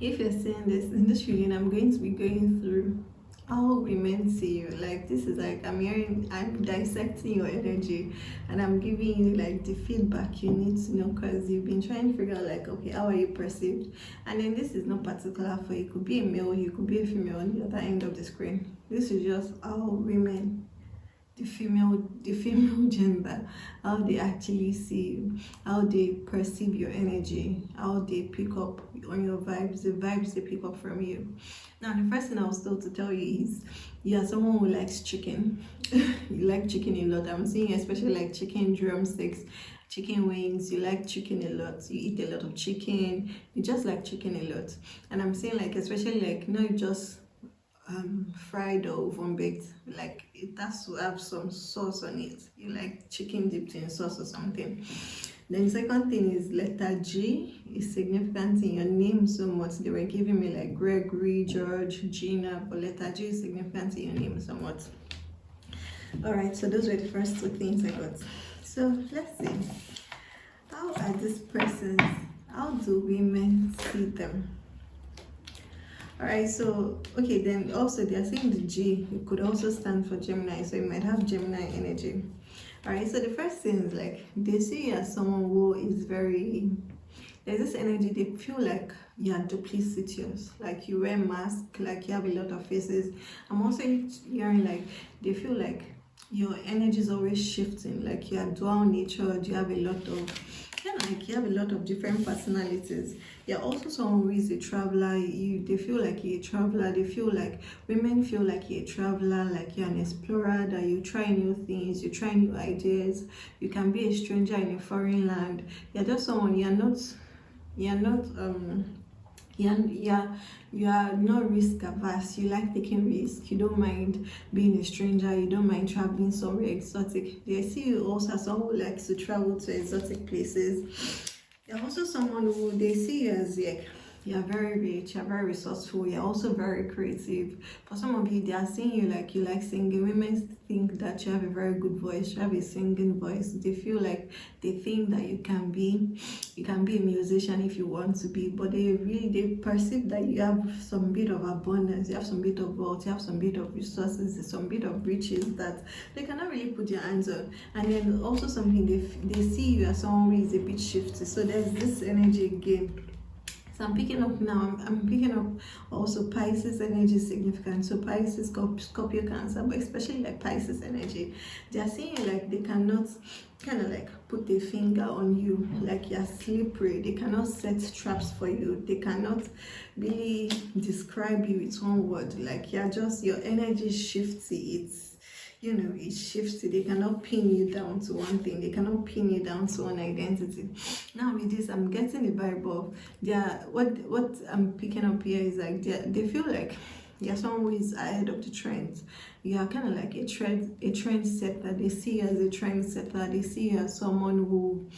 If you're seeing this in this reading, I'm going to be going through how women see you. Like, this is like I'm dissecting your energy, and I'm giving you like the feedback you need to know, because you've been trying to figure out like, okay, how are you perceived? And then this is not particular for you. It could be a male, you could be a female on the other end of the screen. This is just how women, the female gender, how they actually see you, how they perceive your energy, how they pick up on your vibes, the vibes they pick up from you. Now, the first thing I was told to tell you is you're someone who likes chicken. You like chicken a lot. I'm seeing especially like chicken drumsticks, chicken wings. You like chicken a lot. You eat a lot of chicken. You just like chicken a lot. And I'm saying like, especially like not just fried or oven baked, like it has to have some sauce on it. You like chicken dipped in sauce or something. Then the second thing is letter G is significant in your name so much. They were giving me like Gregory, George, Gina, but letter G is significant in your name somewhat. All right, so those were the first two things I got. So let's see, how are these persons, how do women see them? All right, so okay, then also they are saying the G, it could also stand for Gemini, so you might have Gemini energy. All right, so the first thing is like they see you as someone who is very, there's this energy, they feel like you are duplicitous, like you wear mask, like you have a lot of faces. I'm also hearing like they feel like your energy is always shifting, like you are dual natured, you have a lot of, like you have a lot of different personalities. You're also someone who is a traveler. They feel like you're a traveler. They feel like women feel like you're a traveler, like you're an explorer, that you try new things, you try new ideas. You can be a stranger in a foreign land. You're just someone, you are not risk averse. You like taking risks. You don't mind being a stranger. You don't mind traveling somewhere exotic. They see you also as someone who likes to travel to exotic places. You're also someone who they see you as like you're very rich, you're very resourceful, you're also very creative. For some of you, they are seeing you like you like singing. Women think that you have a very good voice, you have a singing voice. They feel like they think that you can be a musician if you want to be, but they perceive that you have some bit of abundance, you have some bit of wealth, you have some bit of resources, some bit of riches that they cannot really put their hands on. And then also something they see you as someone who is a bit shifty. So there's this energy again. So I'm picking up now, I'm picking up also Pisces energy is significant. So Pisces, Scorpio, Cancer, but especially like Pisces energy. They are seeing like they cannot kind of like put a finger on you, like you're slippery. They cannot set traps for you. They cannot really describe you with one word. Like you're just, your energy is shifty. It shifts. They cannot pin you down to one thing. They cannot pin you down to one identity. Now with this, I'm getting the vibe of what I'm picking up here is like they feel like you're someone who is ahead of the trends. You are kind of like a trend setter. They see you as a trend setter. They see you as someone who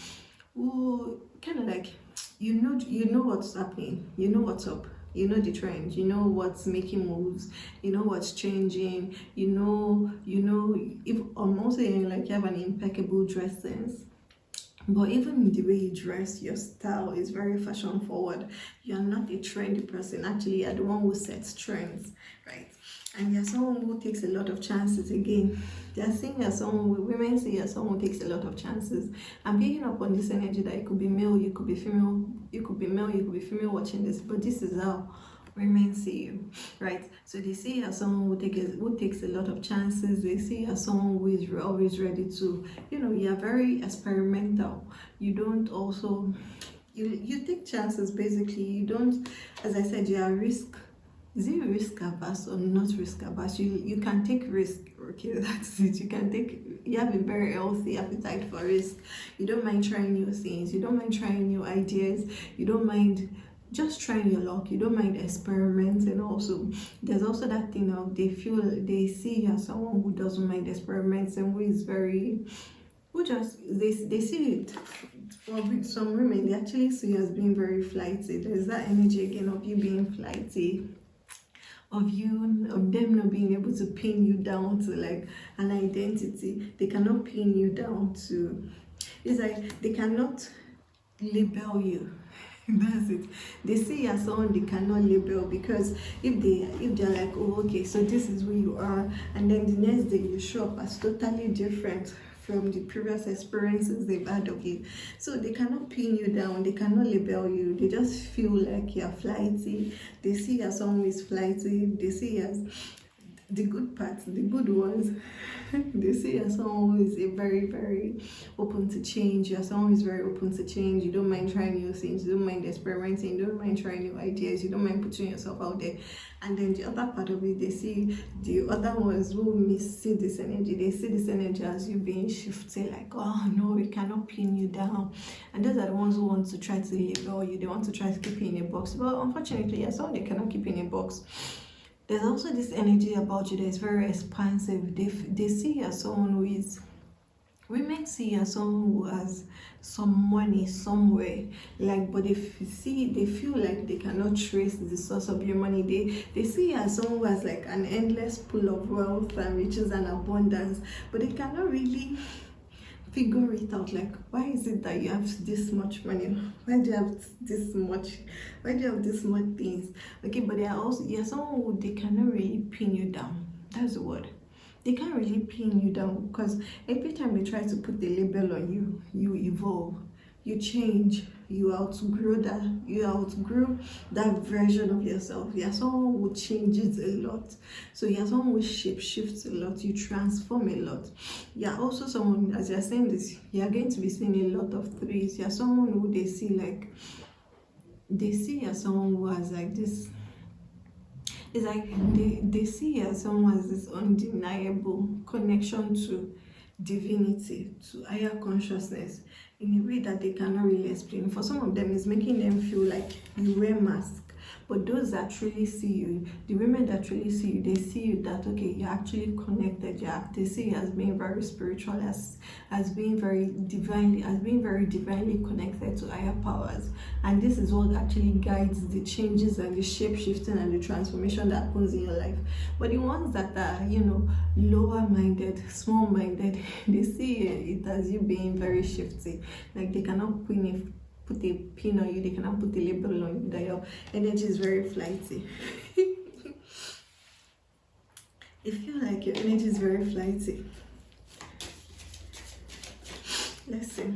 kind of like you know what's happening. You know what's up. You know the trend, you know what's making moves, you know what's changing, you know if I'm also hearing like you have an impeccable dress sense. But even the way you dress, your style is very fashion forward. You're not a trendy person. Actually, you're the one who sets trends, right? And you're someone who takes a lot of chances. Again, they're seeing you as someone, women see you as someone who takes a lot of chances. I'm picking up on this energy that it could be male, you could be female, you could be male, you could be female watching this, but this is how women see you, right? So they see you as someone who takes a lot of chances. They see you as someone who is always ready to, you're very experimental. You don't also, you take chances basically. You don't, as I said, you are risk. Is it risk averse or not risk averse? You can take risk. Okay, that's it. You have a very healthy appetite for risk. You don't mind trying new things. You don't mind trying new ideas. You don't mind just trying your luck. You don't mind experiments. And also there's also that thing of they see you as someone who doesn't mind experiments and who is very, they see it. For some women, they actually see you as being very flighty. There's that energy again of you being flighty, of them not being able to pin you down to like an identity. They cannot pin you down to, it's like they cannot label you. That's it. They see you as someone they cannot label, because if they're like, oh, okay, so this is who you are, and then the next day you show up as totally different from the previous experiences they've had of you. So they cannot pin you down, they cannot label you, they just feel like you're flighty. They see you as someone who is flighty, they see you as the good parts, the good ones. They see you as someone who is a very, very open to change. You're someone who is very open to change. You don't mind trying new things, you don't mind experimenting, you don't mind trying new ideas, you don't mind putting yourself out there. And then the other part of it, they see the other ones who see this energy. They see this energy as you being shifted, like, oh no, we cannot pin you down. And those are the ones who want to try to label you. They want to try to keep you in a box. But unfortunately, yes, someone they cannot keep you in a box. There's also this energy about you that is very expansive. They see you as someone who is, women see you as someone who has some money somewhere, like, but they feel like they cannot trace the source of your money. They see you as someone who has like an endless pool of wealth and riches and abundance, but they cannot really figure it out, like, why is it that you have this much money? Why do you have this much? Why do you have this much things? Okay, but you're someone who they cannot really pin you down. That's the word. They can't really pin you down, because every time they try to put the label on you, you evolve, you change, you outgrow that version of yourself. You're someone who changes a lot. So you're someone who shifts a lot, you transform a lot. You're also someone, as you're saying this, you're going to be seeing a lot of threes. You're someone who they see as someone who has like this. It's like they see you as someone who has this undeniable connection to divinity, to higher consciousness, in a way that they cannot really explain. For some of them, it's making them feel like you wear mask. But those that truly see you, the women that truly see you, they see you that, okay, you're actually connected. They see you as being very spiritual, as being very divinely connected to higher powers. And this is what actually guides the changes and the shape shifting and the transformation that happens in your life. But the ones that are, lower minded, small minded, they see it as you being very shifty. Like they cannot put a pin on you, they cannot put a label on you, that your energy is very flighty. I feel like your energy is very flighty. Let's see.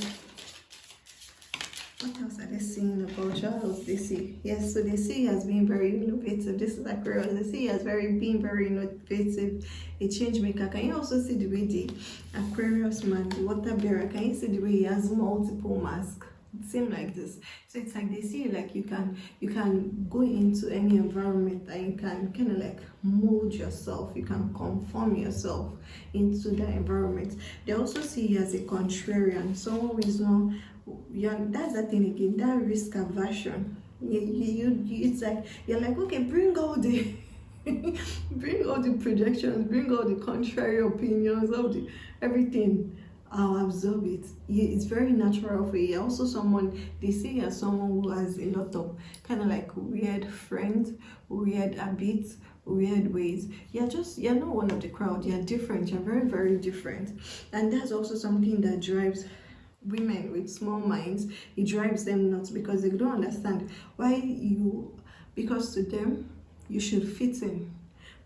What else are they seeing about you? What else they see? Yes, so they see you as being very innovative. This is Aquarius. They see you as being very innovative, a change maker. Can you also see the way the Aquarius man, the water bearer, can you see the way he has multiple masks? Same like this. So it's like they see you like you can go into any environment and you can kind of like mold yourself, you can conform yourself into the environment. They also see you as a contrarian, someone who is not young. That's the thing again, that risk aversion. It's like you're like, okay, bring all the bring all the projections, bring all the contrary opinions, everything. I'll absorb it. It's very natural for you. Also someone, they see you as someone who has a lot of kind of like weird friends, weird habits, weird ways. You're not one of the crowd. You're different. You're very, very different. And that's also something that drives women with small minds. It drives them nuts, because they don't understand because to them you should fit in.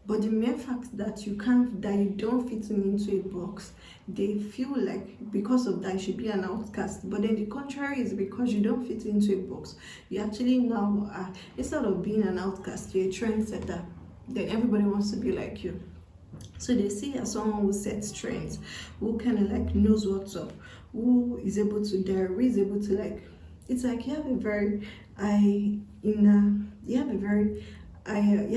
But the mere fact that you don't fit into a box, they feel like because of that you should be an outcast. But then the contrary is, because you don't fit into a box, you actually now are, instead of being an outcast, you're a trendsetter. Then everybody wants to be like you. So they see you as someone who sets trends, who kind of like knows what's up, who is able to dare, who is able to like, it's like you have a very you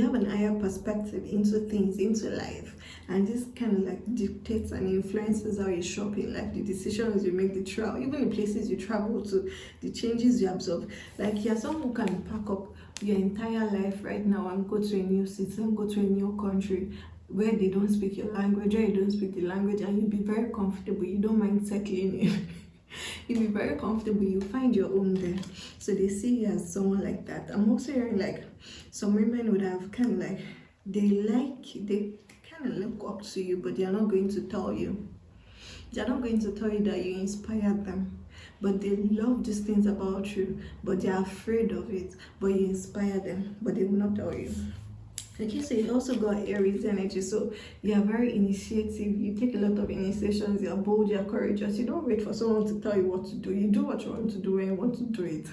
have an higher perspective into things, into life, and this kind of like dictates and influences how you show up in life, the decisions you make, the travel, even the places you travel to, the changes you absorb. Like you're someone who can pack up your entire life right now and go to a new city and go to a new country where they don't speak your language, where you don't speak the language, and you'll be very comfortable. You don't mind settling in. You'll be very comfortable, you find your own there. So they see you as someone like that. I'm also hearing like some women would have kind of like, they kind of look up to you, but they're not going to tell you. They're not going to tell you that you inspired them. but they love these things about you, but they're afraid of it. But you inspire them, but they will not tell you. Okay, so you also got Aries energy. So you are very initiative. You take a lot of initiations. You are bold. You are courageous. You don't wait for someone to tell you what to do. You do what you want to do when you want to do it.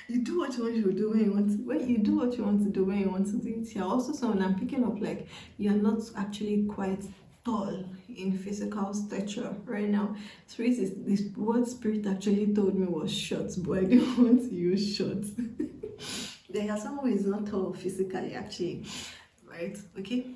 You do what you want to do when you want to. When you do what you want to do when you want to do it. You're also someone I'm picking up like you're not actually quite tall in physical stature right now. Spirit is this. What Spirit actually told me was short, but I didn't want to use short. There are someone who is not tall physically, actually, right? Okay.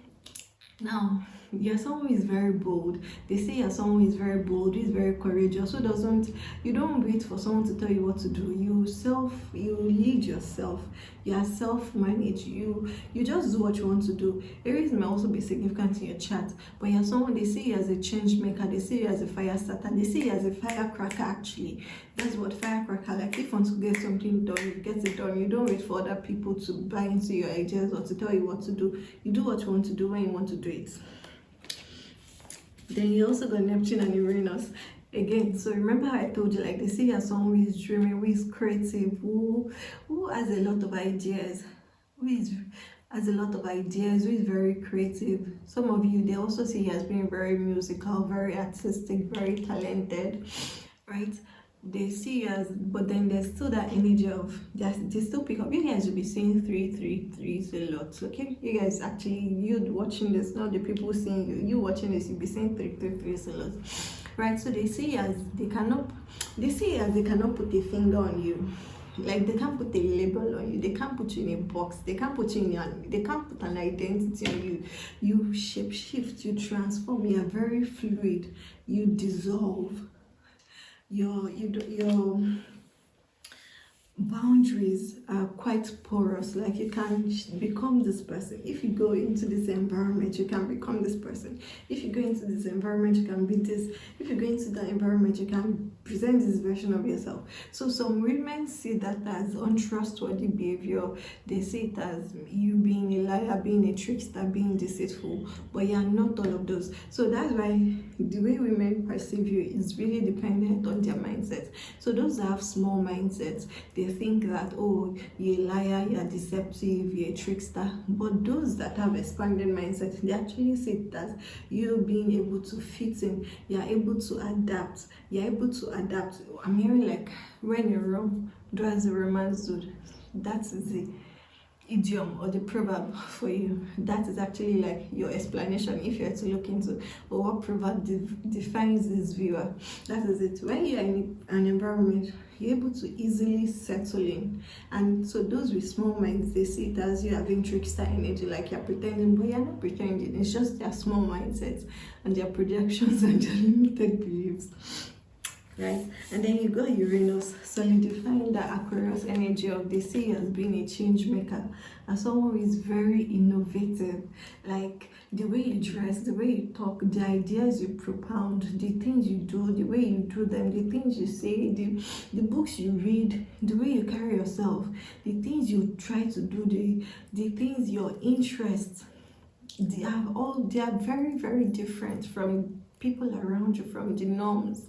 Now, you're someone who is very bold. They say you're someone who is very bold, who is very courageous, who doesn't, you don't wait for someone to tell you what to do. You lead yourself. You are self-managed. You just do what you want to do. Aries may also be significant in your chart, but you're someone, they see you as a change maker, they see you as a fire starter, they see you as a firecracker actually. That's what firecracker, like if you want to get something done, you get it done. You don't wait for other people to buy into your ideas or to tell you what to do. You do what you want to do when you want to do it. Then you also got Neptune and Uranus. Again, so remember how I told you, like they see you as someone who is dreaming, who is creative, who has a lot of ideas, who is very creative. Some of you, they also see you as being very musical, very artistic, very talented, right? They see you as, but then there's still that energy of, they still pick up. You guys will be seeing 333s a lot, okay? You guys actually, you watching this, not the people seeing you, you watching this, you'll be seeing 333s a lot, right? So they see you as, they cannot put a finger on you. Like they can't put a label on you, they can't put you in a box, they can't put an identity on you. You shape shift, you transform, you are very fluid, you dissolve. Your boundaries are quite porous. Like you can become this person. If you go into this environment, you can become this person. If you go into this environment, you can be this. If you go into that environment, you can present this version of yourself. So some women see that as untrustworthy behavior. They see it as you being a liar, being a trickster, being deceitful, but you are not all of those. So that's why the way women perceive you is really dependent on their mindset. So those that have small mindsets, they think that, oh, you're a liar, you're deceptive, you're a trickster. But those that have expanded mindset, they actually see it as you being able to fit in, you're able to adapt, you're able to adapt. I'm hearing like, when you're wrong, do as a romance dude. That is the idiom or the proverb for you. That is actually like your explanation if you are to look into what proverb defines this viewer. That is it. When you are in an environment, you're able to easily settle in. And so those with small minds, they see it as you having trickster energy, like you're pretending, but you're not pretending. It's just their small mindsets and their projections and their limited beliefs. Right, and then you got Uranus solidifying the Aquarius energy of the sea as being a change maker, as someone who is very innovative. Like the way you dress, the way you talk, the ideas you propound, the things you do, the way you do them, the things you say, the books you read, the way you carry yourself, the things you try to do, the things, your interests, they are very, very different from people around you, from the norms.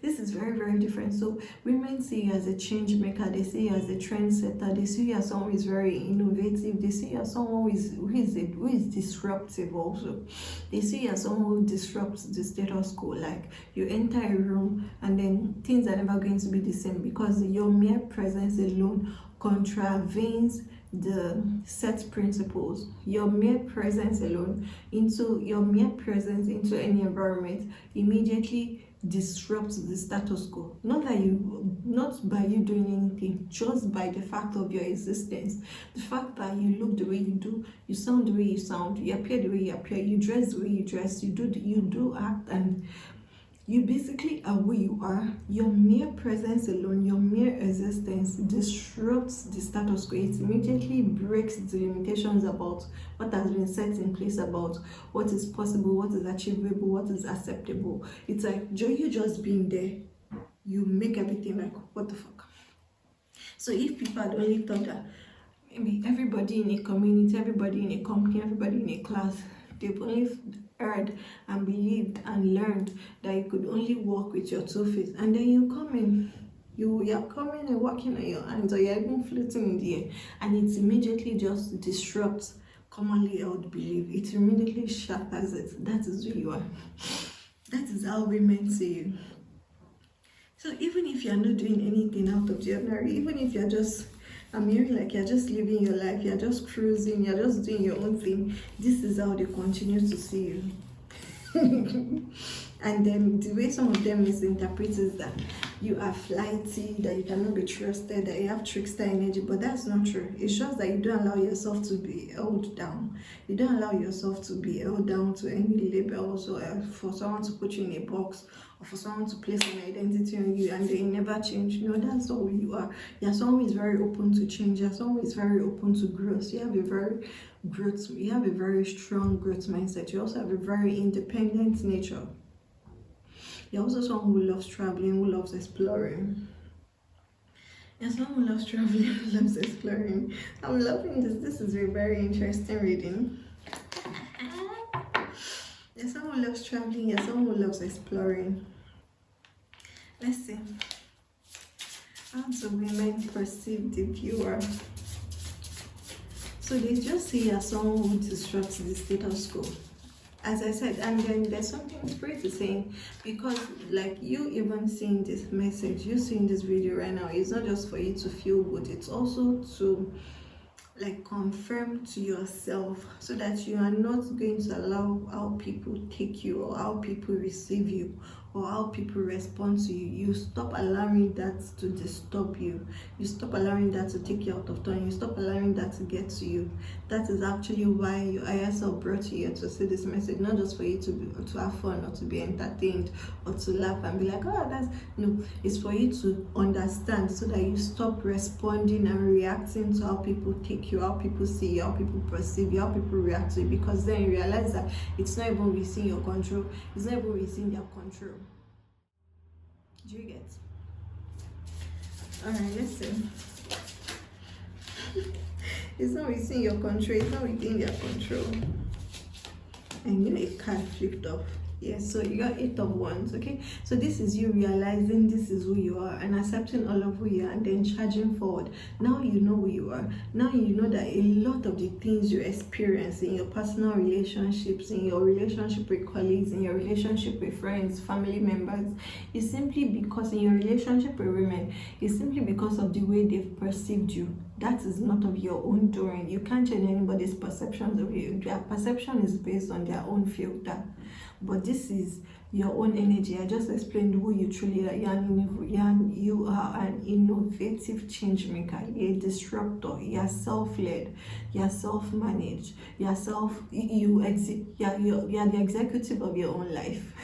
This is very, very different. So women see you as a change maker, they see you as a trendsetter, they see you as someone who is very innovative, they see you as someone who is disruptive also. They see you as someone who disrupts the status quo. Like you enter a room and then things are never going to be the same because your mere presence alone contravenes the set principles. Your mere presence into any environment immediately disrupts the status quo. Not by you doing anything, just by the fact of your existence. The fact that you look the way you do, you sound the way you sound, you appear the way you appear, you dress the way you dress, you do act, and you basically are who you are. Your mere presence alone, your mere existence disrupts the status quo. It immediately breaks the limitations about what has been set in place about what is possible, what is achievable, what is acceptable. It's like you just being there, you make everything like, what the fuck? So if people had only thought that maybe everybody in a community, everybody in a company, everybody in a class They've only heard and believed and learned that you could only walk with your 2 feet, and then you come in. You're coming and walking on your hands, or you're even floating in the air, and it immediately just disrupts commonly held belief. It immediately shatters it. That is who you are. That is how women see you. So even if you're not doing anything out of the ordinary, even if you're just, I'm hearing like you're just living your life, you're just cruising, you're just doing your own thing, this is how they continue to see you. And then the way some of them misinterpret is that you are flighty, that you cannot be trusted, that you have trickster energy, but that's not true. It shows that you don't allow yourself to be held down. You don't allow yourself to be held down to any labels, or for someone to put you in a box, or for someone to place an identity on you and they never change. No, that's not who you are. You're someone who is very open to change. You're someone who is very open to growth. You have a very strong growth mindset. You also have a very independent nature. You're also someone who loves traveling, who loves exploring. You're someone who loves traveling, who loves exploring. I'm loving this. This is a very interesting reading. You're someone who loves traveling. You're someone who loves exploring. Let's see. How do women perceive the viewer? So they just see you as someone who disrupts the status quo. As I said, and then there's something Spirit is saying, because like you even seeing this message, you seeing this video right now, it's not just for you to feel good, it's also to like confirm to yourself, so that you are not going to allow how people take you, or how people receive you, or how people respond to you. You stop allowing that to disturb you. You stop allowing that to take you out of turn. You stop allowing that to get to you. That is actually why your higher self brought you here, to see this message, not just for you to have fun, or to be entertained, or to laugh and be like, oh, that's no. It's for you to understand, so that you stop responding and reacting to how people take you, how people see you, how people perceive you, how people react to you, because then you realize that it's not even within your control. It's not even within their control. Do you get? Alright, listen. It's not within your control, it's not within their control. And you know, a card flipped off. Yes, so you got 8 of Wands, okay? So this is you realizing this is who you are, and accepting all of who you are, and then charging forward. Now you know who you are. Now you know that a lot of the things you experience in your personal relationships, in your relationship with colleagues, in your relationship with friends, family members, is simply because, in your relationship with women, is simply because of the way they've perceived you. That is not of your own doing. You can't change anybody's perceptions of you. Their perception is based on their own filter. But this is your own energy. I just explained who you truly are. You are an innovative change maker. You're a disruptor. You're self-led. You're self-managed. You're the executive of your own life.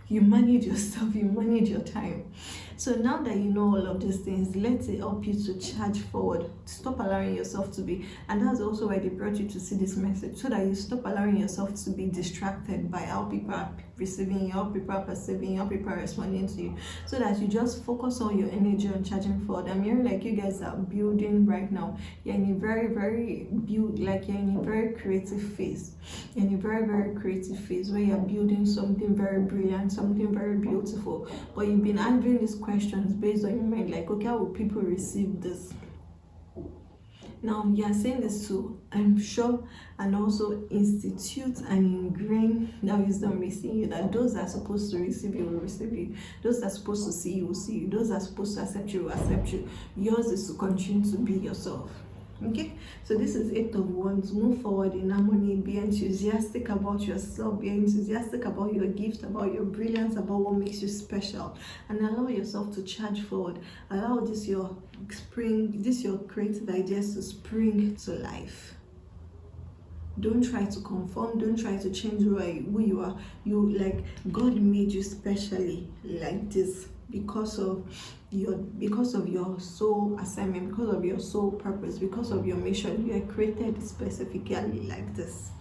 You manage yourself. You manage your time. So now that you know all of these things, let it help you to charge forward. Stop allowing yourself to be, and that's also why they brought you to see this message, so that you stop allowing yourself to be distracted by how people are receiving you, how people are perceiving you, how people are responding to you, so that you just focus all your energy on charging forward. I'm hearing like you guys are building right now. You're in a very you're in a very creative phase. You're in a very creative phase where you're building something very brilliant, something very beautiful. But you've been answering these questions based on your mind, like, okay, how will people receive this? Now you're saying this to, I'm sure, and also institute and ingrain that wisdom within you, that those that are supposed to receive you will receive you, those that are supposed to see you will see you, those that are supposed to accept you will accept you. Yours is to continue to be yourself. Okay, so this is 8 of Wands. Move forward in harmony. Be enthusiastic about yourself. Be enthusiastic about your gift, about your brilliance, about what makes you special, and allow yourself to charge forward. Allow this your creative ideas to spring to life. Don't try to conform. Don't try to change who you are. God made you specially like this because of your soul assignment, because of your soul purpose, because of your mission. You are created specifically like this.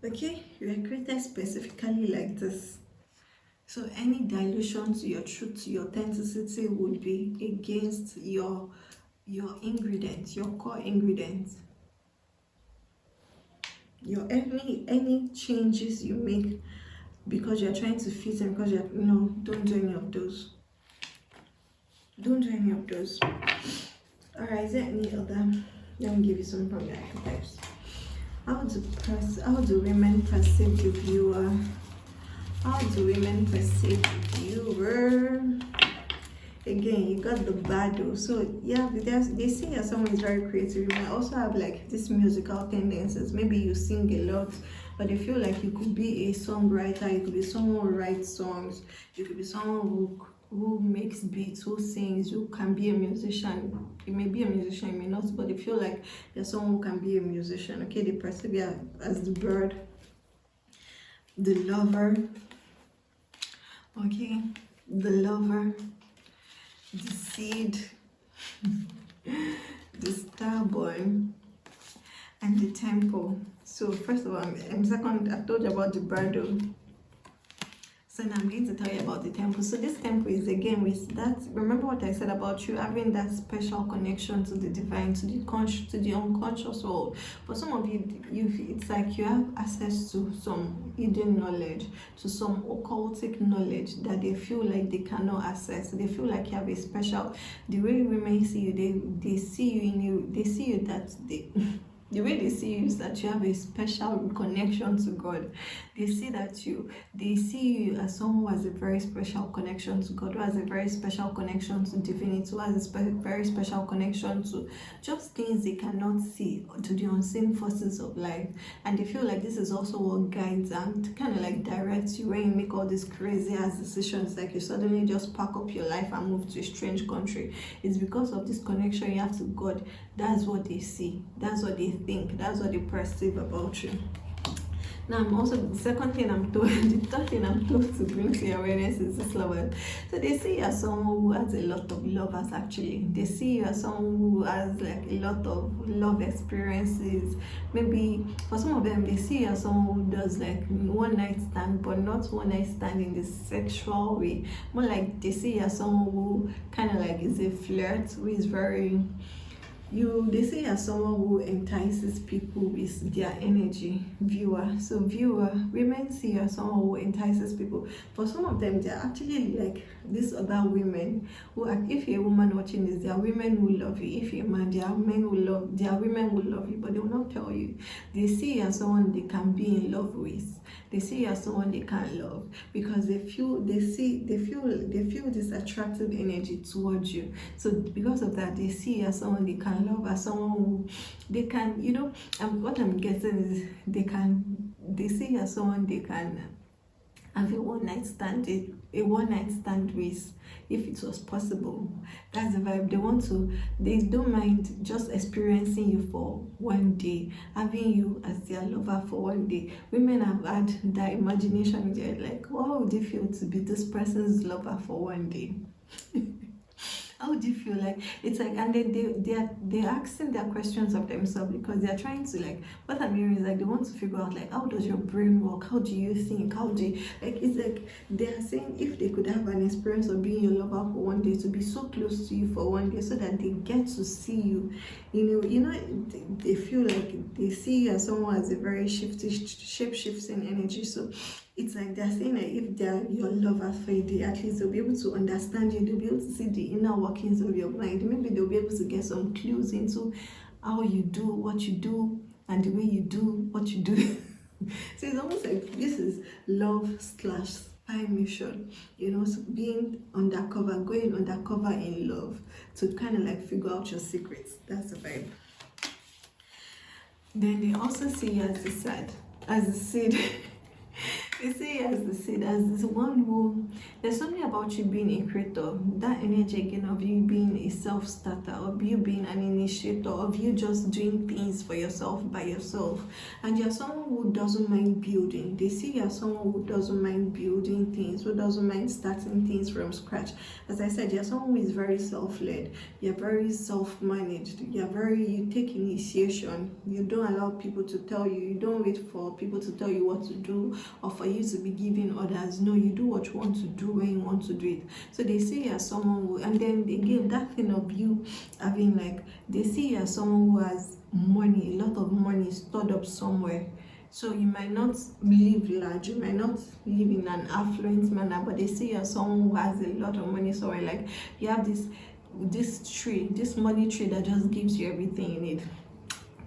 Okay, you are created specifically like this. So any dilution to your truth, to your authenticity, would be against your ingredients, your core ingredients. Your any changes you make because you're trying to fit in, because you're, no, don't do any of those. Don't do any of those. Alright, is there any other? Let me give you some from the archetypes. How do women perceive the viewer? How do women perceive the viewer? Again, you got the battle. So yeah, they see as someone is very creative. You might also have like this musical tendencies. Maybe you sing a lot, but they feel like you could be a songwriter. You could be someone who writes songs. You could be someone who makes beats, who sings, who can be a musician. You may be a musician, you may not, but they feel like you're someone who can be a musician. Okay, they perceive you as the bird, the lover. Okay, the lover, the seed, the starborn, and the temple. So first of all, second, I told you about the bird. So now I'm going to tell you about the temple. So this temple is again with that. Remember what I said about you having that special connection to the divine, to the unconscious world. For some of you, it's like you have access to some hidden knowledge, to some occultic knowledge that they feel like they cannot access. They feel like you have a special. The way women see you, they see you in you. They see you that they. The way they see you is that you have a special connection to God. They see you as someone who has a very special connection to God, who has a very special connection to divinity, who has a very special connection to just things they cannot see, to the unseen forces of life. And they feel like this is also what guides and kind of like directs you when you make all these crazy ass decisions, like you suddenly just pack up your life and move to a strange country. It's because of this connection you have to God. That's what they see. That's what they think. That's what they perceive about you. Now, I'm also, the second thing I'm told, the third thing I'm told to bring to your awareness is this love. So they see you as someone who has a lot of lovers actually. They see you as someone who has like a lot of love experiences. Maybe for some of them, they see you as someone who does like one night stand, but not one night stand in the sexual way. More like they see you as someone who kind of like is a flirt, who is very... they see as someone who entices people with their energy. Viewer. So viewer, women see as someone who entices people. For some of them, they're actually like this other women who, if you're a woman watching this, there are women who love you. If you're a man, there are women who love you, but they will not tell you. They see you as someone they can be in love with. They see you as someone they can't love because they feel this attractive energy towards you. So because of that, they see you as someone they can love, as someone who they can, what I'm getting is they see you as someone they can have a one-night stand with, if it was possible. That's the vibe. They don't mind just experiencing you for one day, having you as their lover for one day. Women have had that imagination. They're like, what would it feel to be this person's lover for one day? How do you feel? Like it's like, and then they're asking their questions of themselves because they're trying to, like, what I'm hearing is like they want to figure out like, how does your brain work? How do you think? How do you, like, it's like they're saying if they could have an experience of being your lover for one day, to be so close to you for one day, so that they get to see you, they feel like they see you as someone who has a very shape-shifting energy. So it's like they're saying that if they're your lover for a day, at least they'll be able to understand you. They'll be able to see the inner workings of your mind. Maybe they'll be able to get some clues into how you do what you do and the way you do what you do. So it's almost like this is love/spy mission. So being undercover, going undercover in love to kind of like figure out your secrets. That's the vibe. Then they also see you as the seed. They see you as the seed, as this one who, there's something about you being a creator, that energy again of you being a self-starter, of you being an initiator, of you just doing things for yourself, by yourself. And you're someone who doesn't mind building. They see you as someone who doesn't mind building things, who doesn't mind starting things from scratch. As I said, you're someone who is very self-led, you're very self-managed, you take initiation, you don't allow people to tell you, you don't wait for people to tell you what to do, or for you to be giving orders. No, you do what you want to do when you want to do it. So they see you as someone who, and then they give that thing of you having like, they see you as someone who has money, a lot of money stored up somewhere. So you might not live large, you might not live in an affluent manner, but they see you as someone who has a lot of money. So like you have this tree, this money tree that just gives you everything you need.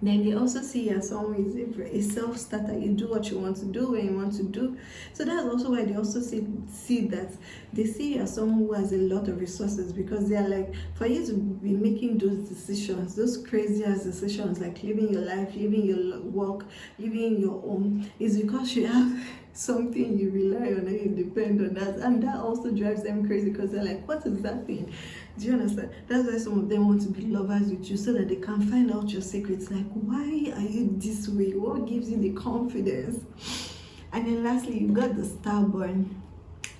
Then they also see you as someone who is a self-starter. You do what you want to do when you want to do. So that's also why they also see that they see you as someone who has a lot of resources, because they are like, for you to be making those decisions, those crazy ass decisions, like living your life, living your work, living your own, is because you have something you rely on and you depend on that, and that also drives them crazy, because they're like, what is that thing? Do you understand? That's why some of them want to be lovers with you, so that they can find out your secrets. Like, why are you this way? What gives you the confidence? And then lastly, you got the stubborn.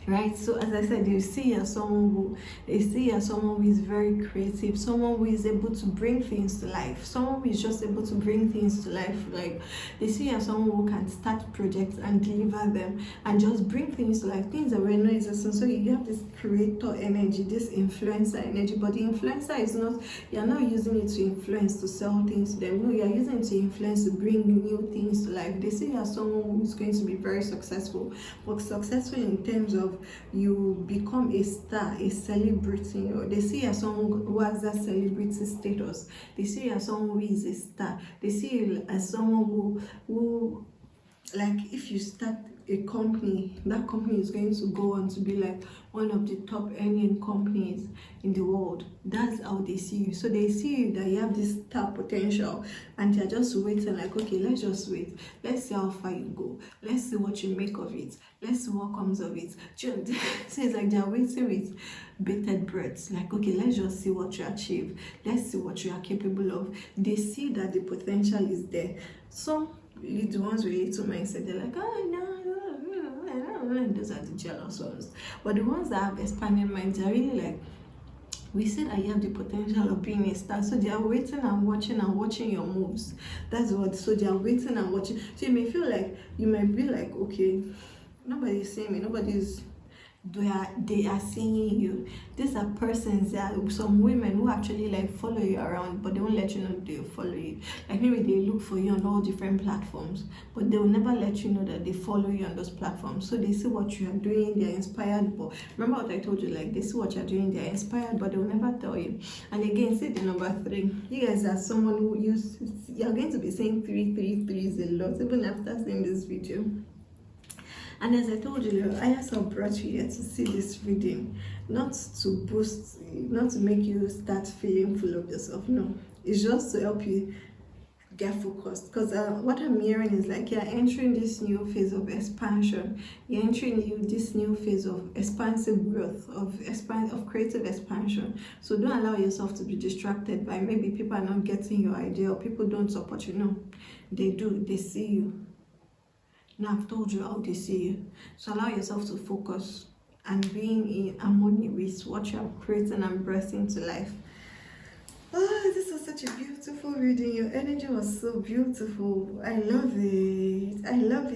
Right, so as I said, they see you as someone who is very creative, someone who is able to bring things to life, someone who is just able to bring things to life. Like they see you as someone who can start projects and deliver them and just bring things to life, things that were not existing. So you have this creator energy, this influencer energy, but the influencer is not, you're not using it to influence, to sell things to them. No, you're using it to influence, to bring new things to life. They see you as someone who is going to be very successful, but successful in terms of you become a star, a celebrity. They see you as someone who has that celebrity status. They see you as someone who is a star. They see you as someone who like, if you start a company, that company is going to go on to be like one of the top earning companies in the world. That's how they see you. So they see you that you have this star potential, and they're just waiting, like, okay, let's just wait, let's see how far you go, let's see what you make of it, let's see what comes of it. So it's like they're waiting with bated breath, like, okay, let's just see what you achieve, let's see what you are capable of. They see that the potential is there. So the ones with little mindset, they're like, oh no, those are the jealous ones. But the ones that have expanded minds, they're really like, we see that you have the potential of being a star. So they are waiting and watching your moves. That's what. So they are waiting and watching. So you may feel like, you might be like, okay, nobody's seeing me, they are seeing you. These are persons. There are some women who actually like follow you around, but they won't let you know they follow you. Like maybe they look for you on all different platforms, but they will never let you know that they follow you on those platforms. So they see what you are doing, they are inspired. But remember what I told you, like they see what you're doing, they are inspired, but they will never tell you. And again, see the number 3. You guys are someone who you're going to be saying 3 a lot, even after seeing this video. And as I told you, I also brought you here to see this reading, not to boost, not to make you start feeling full of yourself. No, it's just to help you get focused. Because what I'm hearing is like you're entering this new phase of expansion. You're entering this new phase of expansive growth, of creative expansion. So don't allow yourself to be distracted by maybe people are not getting your idea or people don't support you. No, they do. They see you. Now I've told you how they see you. So allow yourself to focus and being in harmony with what you are creating and breathing to life. Oh, this was such a beautiful reading. Your energy was so beautiful. I love it. I love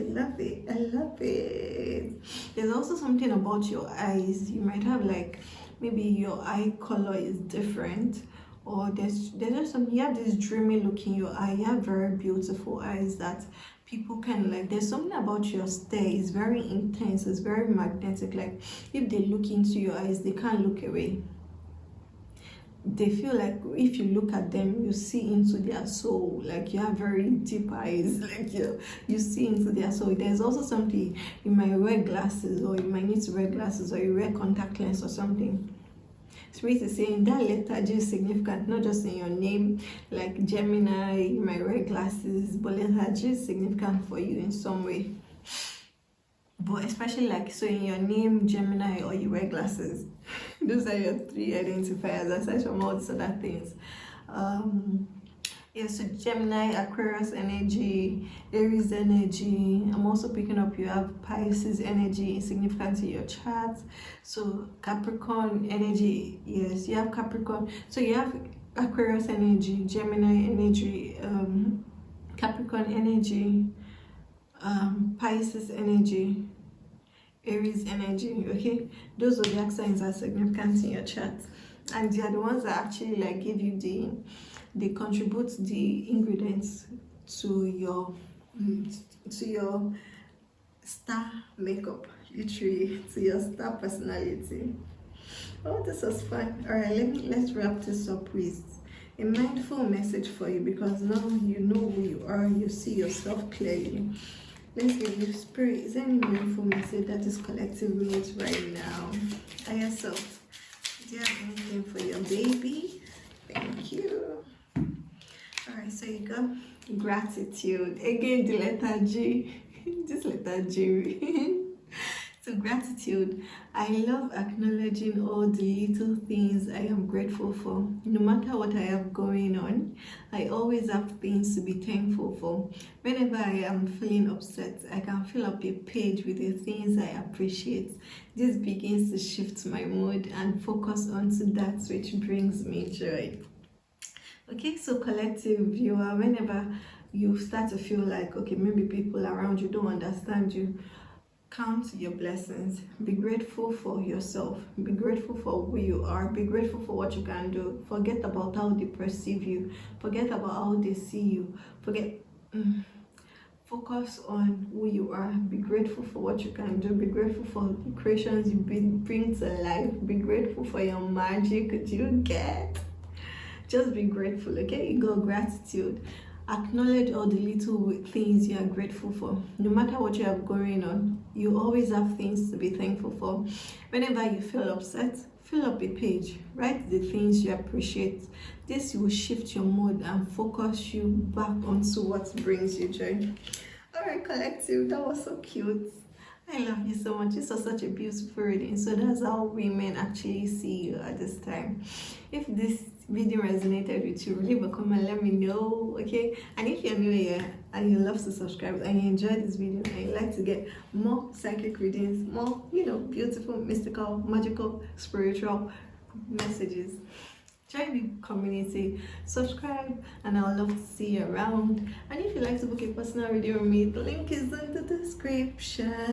it. There's also something about your eyes. You might have like, maybe your eye color is different, or there's just some, you have this dreamy look in your eye. You have very beautiful eyes that people can like. There's something about your stare, it's very intense, it's very magnetic. Like if they look into your eyes, they can't look away. They feel like if you look at them, you see into their soul. Like you have very deep eyes, like you see into their soul. There's also something, you might wear glasses, or you might need to wear glasses, or you wear contact lens or something. Spirit is saying that lethargy is significant, not just in your name, like Gemini, you might wear glasses, but lethargy is significant for you in some way. But especially like, so in your name, Gemini, or you wear glasses. Those are your 3 identifiers, aside from all these other things. Yeah, so Gemini, Aquarius energy, Aries energy. I'm also picking up you have Pisces energy, significant in your chart. So Capricorn energy, yes, you have Capricorn. So you have Aquarius energy, Gemini energy, Capricorn energy, Pisces energy, Aries energy. Okay, those zodiac signs are significant in your chart, and they are the ones that actually like give you they contribute the ingredients to your to your star makeup, literally to your star personality. Oh, this was fun. All right, let's wrap this up with a mindful message for you, because now you know who you are, you see yourself clearly. Let's give you spirit. Is there any mindful message that is collective with right now? Are yourself? Do you have anything for your baby? Thank you. All right, so you got gratitude. Again, the letter G. This letter G. So gratitude. I love acknowledging all the little things I am grateful for. No matter what I have going on, I always have things to be thankful for. Whenever I am feeling upset, I can fill up a page with the things I appreciate. This begins to shift my mood and focus onto that which brings me joy. Okay, so collective viewer, whenever you start to feel like, okay, maybe people around you don't understand you, count your blessings. Be grateful for yourself. Be grateful for who you are. Be grateful for what you can do. Forget about how they perceive you. Forget about how they see you. Focus on who you are. Be grateful for what you can do. Be grateful for the creations you bring to life. Be grateful for your magic that you get. Just be grateful, okay? You got gratitude. Acknowledge all the little things you are grateful for. No matter what you have going on, you always have things to be thankful for. Whenever you feel upset, fill up a page. Write the things you appreciate. This will shift your mood and focus you back onto what brings you joy. Alright, collective, that was so cute. I love you so much. This was such a beautiful reading. So that's how women actually see you at this time. If this video resonated with you, leave a comment, let me know, okay? And if you're new here and you love to subscribe and you enjoyed this video and you like to get more psychic readings, more, beautiful, mystical, magical, spiritual messages, join the community, subscribe, and I'll love to see you around. And if you'd like to book a personal reading with me, the link is in the description.